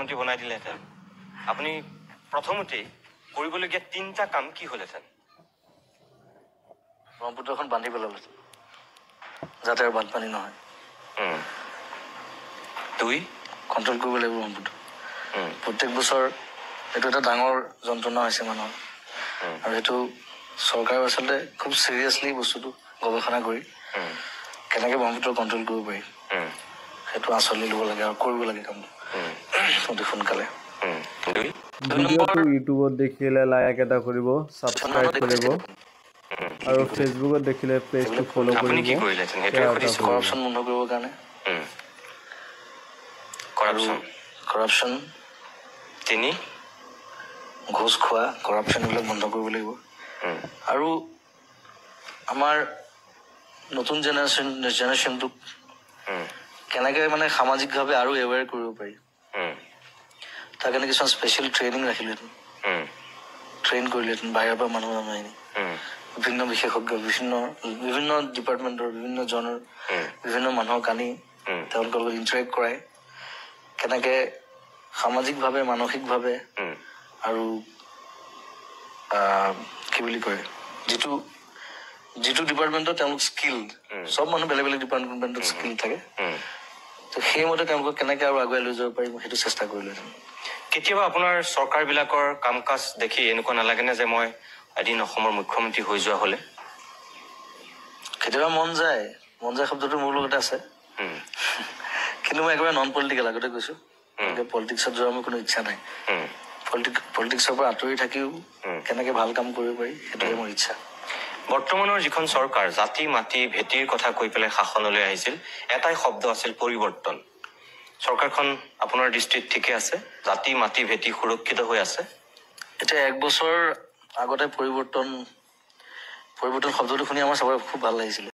মুখ্যমন্ত্ৰী বনাই দিলেহেঁতেন আপুনি প্ৰথমতেই কৰিবলগীয়া 3টা কাম কি হ'লহেঁতেন? ব্ৰহ্মপুত্ৰখন বান্ধি পেলালেহেঁতেন যাতে আৰু বানপানী নহয়। 2 কণ্ট্ৰল কৰিব লাগিব ব্ৰহ্মপুত্ৰ। প্ৰত্যেক বছৰ এইটো এটা ডাঙৰ যন্ত্ৰণা হৈছে মানুহৰ, আৰু সেইটো চৰকাৰে আচলতে খুব চিৰিয়াছলি বস্তুটো গৱেষণা কৰি কেনেকৈ ব্ৰহ্মপুত্ৰ কণ্ট্ৰল কৰিব পাৰি সেইটো আঁচনি ল'ব লাগে আৰু কৰিব লাগে কামটো অতি সোনকালে। ভিডিঅ'টো ইউটিউবত দেখিলে লাইক এটা কৰিব, ছাবস্ক্ৰাইব কৰিব, আৰু ফেচবুকত দেখিলে পেজটো ফ'ল' কৰিব। কৰাপশ্যন বন্ধ কৰিবৰ কাৰণে কৰাপশ্যন 3 ঘোষ খোৱা কৰাপশ্যন এইবিলাক বন্ধ কৰিব লাগিব। আৰু আমাৰ নতুন জেনেৰেশ্যনটোক কেনেকৈ মানে সামাজিকভাৱে আৰু এৱেৰ কৰিব পাৰি তাৰ কাৰণে কিছুমান স্পেচিয়েল ট্ৰেইনিং ৰাখিলেহেঁতেন, ট্ৰেইন কৰিলেহেঁতেন বাহিৰৰ পৰা মানুহ আনি বিভিন্ন বিশেষজ্ঞ বিভিন্ন ডিপাৰ্টমেণ্টৰ বিভিন্ন জনৰ বিভিন্ন মানুহক আনি তেওঁলোকৰ লগত ইণ্টাৰেক্ট কৰাই কেনেকৈ সামাজিকভাৱে মানসিকভাৱে আৰু কি বুলি কয় যিটো ডিপাৰ্টমেণ্টত তেওঁলোক স্কিল্ড, চব মানুহ বেলেগ বেলেগ ডিপাৰ্টমেণ্টত স্কিল থাকে, তো সেইমতে তেওঁলোকক কেনেকৈ আৰু আগুৱাই লৈ যাব পাৰিব সেইটো চেষ্টা কৰিলেহেঁতেন। কেতিয়াবা আপোনাৰ চৰকাৰবিলাকৰ কাম কাজ দেখি এনেকুৱা নালাগেনে যে মই এদিন অসমৰ মুখ্যমন্ত্ৰী হৈ যোৱা হ'লে? কেতিয়াবা মন যায় শব্দটো মোৰ লগতে আছে, কিন্তু মই একেবাৰে নন পলিটিকেল আগতে কৈছোঁ, পলিটিক্সত যোৱাৰ মোৰ কোনো ইচ্ছা নাই। পলিটিক্সৰ পৰা আঁতৰি থাকিও কেনেকৈ ভাল কাম কৰিব পাৰি সেইটোৱে মোৰ ইচ্ছা। বৰ্তমানৰ যিখন চৰকাৰ জাতি মাটি ভেটিৰ কথা কৈ পেলাই শাসনলৈ আহিছিল, এটাই শব্দ আছিল পৰিৱৰ্তন। চৰকাৰখন আপোনাৰ দৃষ্টিত ঠিকে আছে? জাতি মাটি ভেটি সুৰক্ষিত হৈ আছে? এতিয়া 1 বছৰ আগতে পৰিৱৰ্তন শব্দটো শুনি আমাৰ চবৰে খুব ভাল লাগিছিলে,